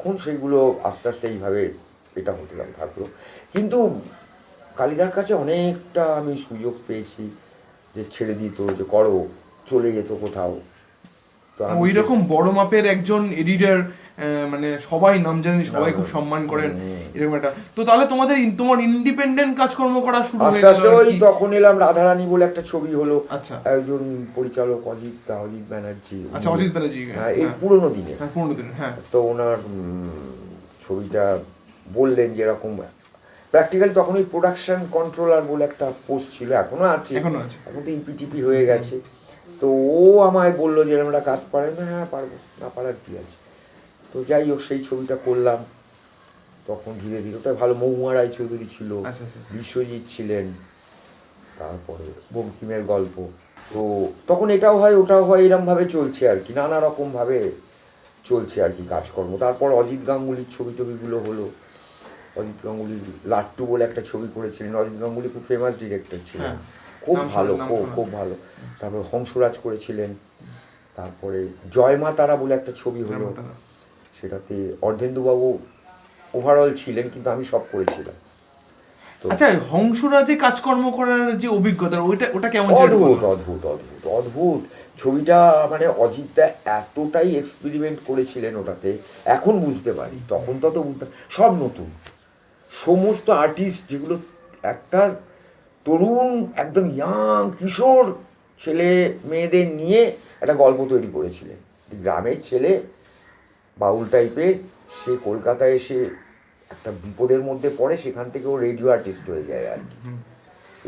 তখন সেগুলো আস্তে আস্তে এইভাবে এটা হতে থাকলো। কিন্তু কালিদার কাছে অনেকটা আমি সুযোগ পেয়েছি যে ছেড়ে দিত, যে করো, চলে যেত কোথাও। তো আমি ওই রকম বড় মাপের একজন এডিটর, মানে সবাই নাম জানেন, সবাই খুব সম্মান করেন, এরকম একটা। তো তাহলে তোমার ইন্ডিপেন্ডেন্ট কাজকর্ম করা শুরু হয়ে আস্তে গেল আস্তে আর ওই কি। তখন এলাম রাধারানী বলে একটা ছবি হলো, আচ্ছা একজন পরিচালক অজিত ব্যানার্জি, আচ্ছা, অজিত ব্যানার্জি, হ্যাঁ এই হ্যাঁ পুরোনো দিনে। হ্যাঁ, 15 দিন, হ্যাঁ। তো ওনার ছবিটা বললেন যেরকম প্র্যাকটিক্যাল, তখন ওই প্রোডাকশন কন্ট্রোলার বলে একটা পোস্ট ছিল, এখনো আছে, এখনো আছে। এখন তো ইপিটিপি হয়ে গেছে। তো ও আমায় বললো যে এরকম একটা কাজ পারেন না, হ্যাঁ পারবো, না পারার কী আছে। তো যাই হোক সেই ছবিটা করলাম। তখন ধীরে ধীরে ওটা ভালো, মহুয়া রায়চৌধুরী ছিল, আচ্ছা আচ্ছা আচ্ছা। বিশ্বজিৎ ছিলেন, তারপরে বঙ্কিমের গল্প। তো তখন এটাও হয় ওটাও হয়, এরমভাবে চলছে আর কি, নানা রকমভাবে চলছে আর কি কাজকর্ম। তারপর অজিত গাঙ্গুলির ছবি টবিগুলো হলো। অজিত গাঙ্গুলি লাট্টু বলে একটা ছবি করেছিলেন। অজিত গাঙ্গুলি খুব ফেমাস ডিরেক্টর ছিলেন, খুব ভালো, খুব ভালো। তারপর হংসরাজ করেছিলেন। তারপরে জয় মা তারা বলে একটা ছবি হলো, সেটাতে অর্ধেন্দুবাবু ওভারঅল ছিলেন, কিন্তু আমি সব করেছিলাম। আচ্ছা, হংসরাজে কাজকর্ম করার যে অভিজ্ঞতা, ওটা কেমন ছিল? অদ্ভুত অদ্ভুত অদ্ভুত অদ্ভুত ছবিটা, মানে অজিতদা এতটাই এক্সপেরিমেন্ট করেছিলেন ওটাতে, এখন বুঝতে পারি, তখন তত বুঝতে, সব নতুন সমস্ত আর্টিস্ট, যেগুলো একটা তরুণ একদম ইয়াং কিশোর ছেলে মেয়েদের নিয়ে একটা গল্প তৈরি করেছিলেন। গ্রামের ছেলে, বাউল টাইপের, সে কলকাতায় এসে একটা বিপদের মধ্যে পড়ে, সেখান থেকে ও রেডিও আর্টিস্ট হয়ে যায় আর কি।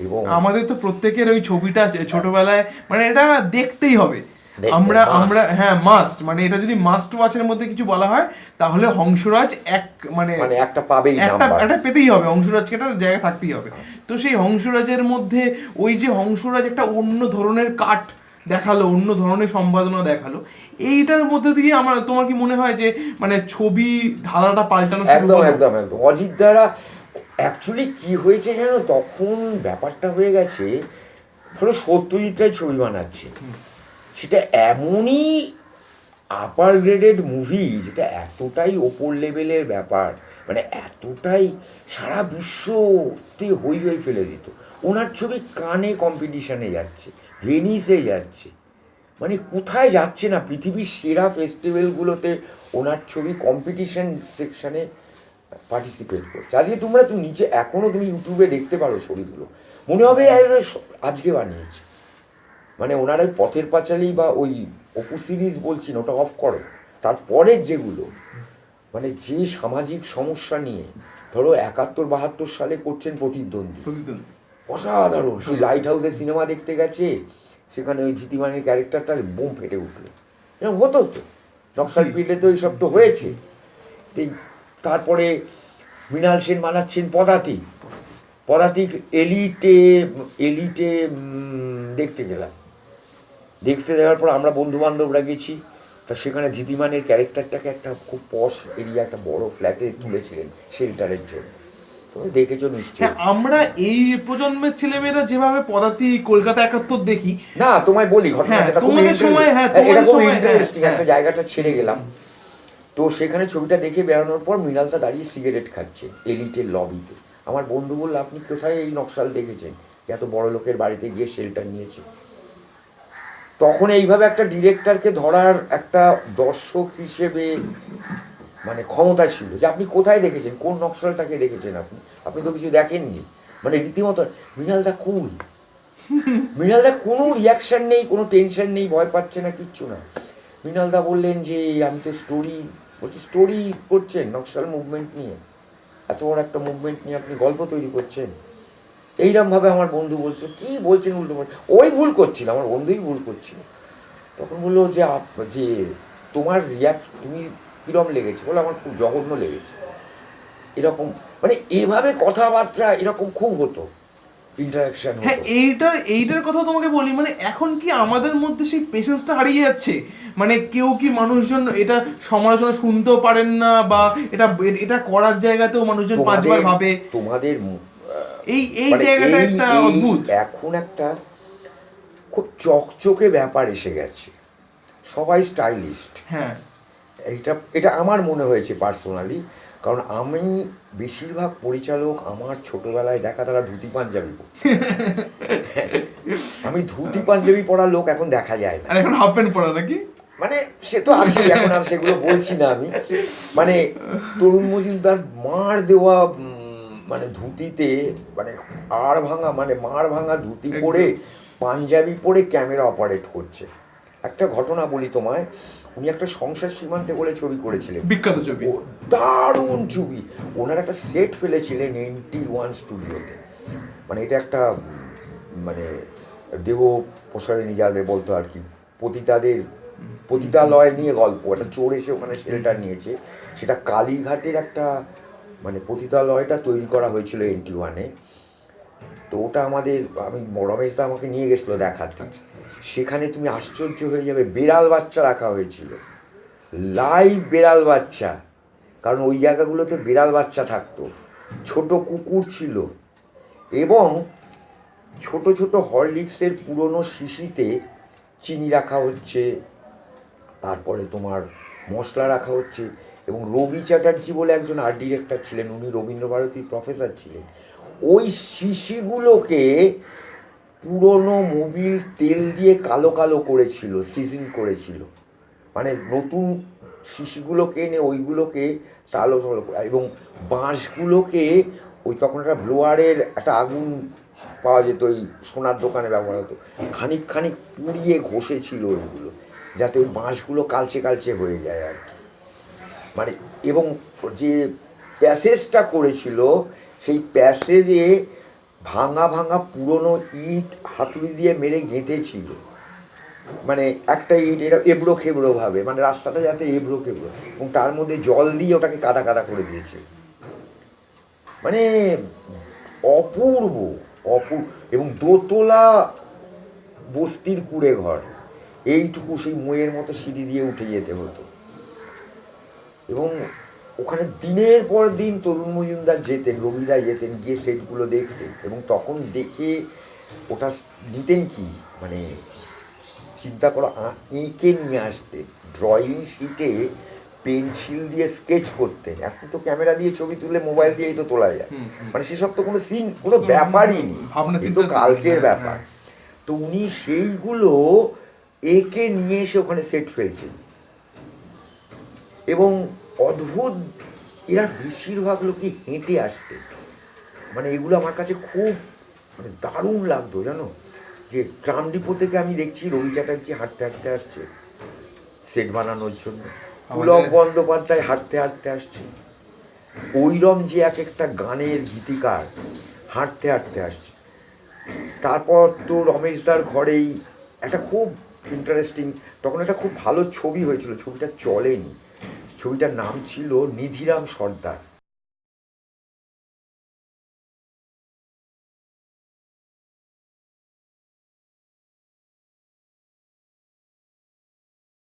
এবং আমাদের তো প্রত্যেকের ওই ছবিটা ছোটবেলায়, মানে এটা দেখতেই হবে। আমরা must। আমরা হ্যাঁ, মাস্ট, মানে এটা যদি মাস্ট ওয়াচের মধ্যে কিছু বলা হয় তাহলে হংসরাজ মানে একটা পাবেই নাম্বার। একটা পেতেই হবে, হংসরাজকে একটা জায়গা থাকতেই হবে। তো সেই হংসরাজের মধ্যে ওই যে হংসরাজ একটা অন্য ধরনের কাট দেখালো, অন্য ধরনের সম্পাদনা দেখালো, এইটার মধ্যে দিয়ে তোমার কি মনে হয় যে মানে ছবি ধারাটা পাল্টানো শুরু একদম হলো? একদম একদম অজিত দ্বারা অ্যাকচুয়ালি কি হয়েছে জানো, তখন ব্যাপারটা হয়ে গেছে, ধরো সত্যজিৎ রায় ছবি বানাচ্ছে, সেটা এমনই আপার গ্রেডেড মুভি, যেটা এতটাই ওপর লেভেলের ব্যাপার, মানে এতটাই সারা বিশ্বতে হই হই ফেলে দিত। ওনার ছবি কানে কম্পিটিশানে যাচ্ছে, ভেনিসে যাচ্ছে, মানে কোথায় যাচ্ছে না, পৃথিবীর সেরা ফেস্টিভ্যালগুলোতে ওনার ছবি কম্পিটিশন সেকশানে পার্টিসিপেট করছে। আজকে তুমি নিচে এখনও তুমি ইউটিউবে দেখতে পারো ছবিগুলো, মনে হবে আজকে বানিয়েছে। মানে ওনার ওই পথের পাঁচালী বা ওই অপু সিরিজ বলছি না, ওটা অফ করো, তারপরের যেগুলো, মানে যে সামাজিক সমস্যা নিয়ে, ধরো 71-72 সালে করছেন প্রতিদ্বন্দ্বী, অসাধারণ। সেই লাইট হাউসে সিনেমা দেখতে গেছে, সেখানে ওই জিতিমানের ক্যারেক্টারটার বোম ফেটে উঠলো, এরকম হতো তো, নকশাল পিলে তো এইসব তো হয়েছে। এই তারপরে মৃণাল সেন বানাচ্ছেন পদাতিক, পদাতিক এলিটে এলিটে দেখতে গেলাম, দেখতে দেওয়ার পর আমরা বন্ধুবান্ধবরা গেছি, তা সেখানে ধীতিমানের ক্যারেক্টারটাকে একটা খুব পশ এরিয়া, একটা বড় ফ্ল্যাটে তুলেছিলেন শেল্টারের জন্য, তুমি দেখেছো নিশ্চয়ই। আমরা এই প্রজন্মের ছেলেমেয়েরা যেভাবে পদাতি, কলকাতা 71 দেখি, না তোমায় বলি ঘটনা, হ্যাঁ যেটা খুব তোমাদের সময়, হ্যাঁ এটা তোমাদের খুব সময়, ইন্টারেস্টিং, হ্যাঁ একটা জায়গাটা ছেড়ে গেলাম। তো সেখানে ছবিটা দেখে বেরোনোর পর মৃণালটা দাঁড়িয়ে সিগারেট খাচ্ছে এলিটের লবিতে। আমার বন্ধু বলল, আপনি কোথায় এই নকশাল দেখেছেন, এত বড় লোকের বাড়িতে গিয়ে শেল্টার নিয়েছে। তখন এইভাবে একটা ডিরেক্টরকে ধরার একটা দর্শক হিসেবে মানে ক্ষমতা ছিল, যে আপনি কোথায় দেখেছেন, কোন নকশালটাকে দেখেছেন, আপনি আপনি তো কিছু দেখেননি। মানে রীতিমতো মৃণালদা কুল, মৃণালদা কোনো রিয়াকশান নেই, কোনো টেনশন নেই, ভয় পাচ্ছে না, কিচ্ছু না। মৃণালদা বললেন যে আমি তো স্টোরি করছেন নকশাল মুভমেন্ট নিয়ে, এত বড় একটা মুভমেন্ট নিয়ে আপনি গল্প তৈরি করছেন। এইরকমভাবে আমার বন্ধু বলছিল, কী বলছেন উল্টো পাল্টা, ওই ভুল করছিল, আমার বন্ধুই ভুল করছিল। তখন বললো যে যে তোমার তুমি কীরকম লেগেছে, বলে আমার খুব জঘন্য লেগেছে, এরকম। মানে এভাবে কথাবার্তা এরকম খুব হতো, ইন্টারাকশন হ্যাঁ, হতো। এইটার কথা তোমাকে বলি, মানে এখন কি আমাদের মধ্যে সেই পেশেন্সটা হারিয়ে যাচ্ছে? মানে কেউ কি, মানুষজন এটা সমালোচনা শুনতেও পারেন না, বা এটা এটা করার জায়গাতেও মানুষজন পাঁচবার ভাবে। তোমাদের এই মানে জায়গাটা এই একটা এই অদ্ভুত। এখন একটা খুব চকচকে ব্যাপার এসে গেছে, সবাই স্টাইলিস্ট, হ্যাঁ, এটা আমার মনে হয়েছে পার্সোনালি, কারণ আমি বেশিরভাগ পরিচালক আমার ছোটবেলায় দেখা তারা ধুতি পাঞ্জাবি পরত। আমি ধুতি পাঞ্জাবি পরা লোক এখন দেখা যায় না। আর এখন হাফ প্যান্ট পরা নাকি? মানে সে তো আছেই, এখন আর সেগুলো বলছি না আমি। মানে তরুণ মজুমদার মার দেওয়া মানে ধুতিতে, মানে মার ভাঙা ধুতি পরে পাঞ্জাবি পরে ক্যামেরা অপারেট করছে। একটা ঘটনা বলি তোমায়, উনি একটা সংসার সীমান্তে বলে ছবি করেছিলেন, বিখ্যাত ছবি, দারুণ ছবি। ওনার একটা সেট ফেলেছিলেন NT1 স্টুডিওতে। মানে এটা একটা মানে দেহ প্রসারিণী যাদের বলতো আর কি, পতিতালয় নিয়ে গল্প। একটা চোর এসে ওখানে শেল্টার নিয়েছে, সেটা কালীঘাটের একটা মানে পতিতালয়টা তৈরি করা হয়েছিল NT1-এ। তো ওটা রমেশদা আমাকে নিয়ে গেছিলো দেখাতে। সেখানে তুমি আশ্চর্য হয়ে যাবে, বেড়াল বাচ্চা রাখা হয়েছিল, লাইভ বেড়াল বাচ্চা, কারণ ওই জায়গাগুলোতে বেড়াল বাচ্চা থাকতো, ছোট কুকুর ছিল, এবং ছোট ছোট হরলিক্সের পুরনো শিশিতে চিনি রাখা হচ্ছে, তারপরে তোমার মশলা রাখা হচ্ছে। এবং রবি চ্যাটার্জি বলে একজন আর্ট ডিরেক্টর ছিলেন, উনি রবীন্দ্রভারতীর প্রফেসর ছিলেন। ওই শিশিগুলোকে পুরনো মোবিল তেল দিয়ে কালো কালো করেছিল, সিজন করেছিল। মানে নতুন শিশিগুলোকে এনে ওইগুলোকে কালো কালো, এবং বাঁশগুলোকে ওই তখন একটা ব্লোয়ারের একটা আগুন পাওয়া যেত, ওই সোনার দোকানে ব্যবহার হতো, খানিক খানিক পুড়িয়ে ঘষেছিল ওইগুলো, যাতে ওই বাঁশগুলো কালচে কালচে হয়ে যায় আর কি। মানে এবং যে প্যাসেজটা করেছিল, সেই প্যাসেজে ভাঙা ভাঙা পুরনো ইট হাতুড়ি দিয়ে মেরে গেঁথেছিল। মানে একটা ইট এটা এবড়ো খেবড়ো ভাবে, মানে রাস্তাটা যাতে এবড়ো খেবড়ো, এবং তার মধ্যে জল দিয়ে ওটাকে কাদা কাদা করে দিয়েছে। মানে অপূর্ব এবং দোতলা বস্তির কুড়ে ঘর, এইটুকু সেই মইয়ের মতো সিঁড়ি দিয়ে উঠে যেতে হতো। এবং ওখানে দিনের পর দিন তরুণ মজুমদার যেতেন, রবিরা যেতেন, গিয়ে সেটগুলো দেখতেন, এবং তখন দেখে ওটা নিতেন কি, মানে চিন্তা করো, এঁকে নিয়ে আসতেন, ড্রয়িং শিটে পেন্সিল দিয়ে স্কেচ করতেন। এখন তো ক্যামেরা দিয়ে ছবি তুলে মোবাইল দিয়েই তো তোলা যায়, মানে সেসব তো কোনো সিন, কোনো ব্যাপারই নেই, কিন্তু কালকের ব্যাপার। তো উনি সেইগুলো এঁকে নিয়ে এসে ওখানে সেট ফেলছেন, এবং অদ্ভুত, এরা বেশিরভাগ লোকই হেঁটে আসতেন। মানে এগুলো আমার কাছে খুব মানে দারুণ লাগতো, জানো, যে ট্রাম ডিপো থেকে আমি দেখছি রবি চ্যাটার্জি হাঁটতে হাঁটতে আসছে সেট বানানোর জন্য, পুলক বন্দ্যোপাধ্যায় হাঁটতে হাঁটতে আসছে, ওইরম যে এক একটা গানের গীতিকার হাঁটতে হাঁটতে আসছে। তারপর তো রমেশদার ঘরেই একটা খুব ইন্টারেস্টিং, তখন একটা খুব ভালো ছবি হয়েছিল, ছবিটা চলেনি, ছবিটার নাম ছিল নিধিরাম সর্দার।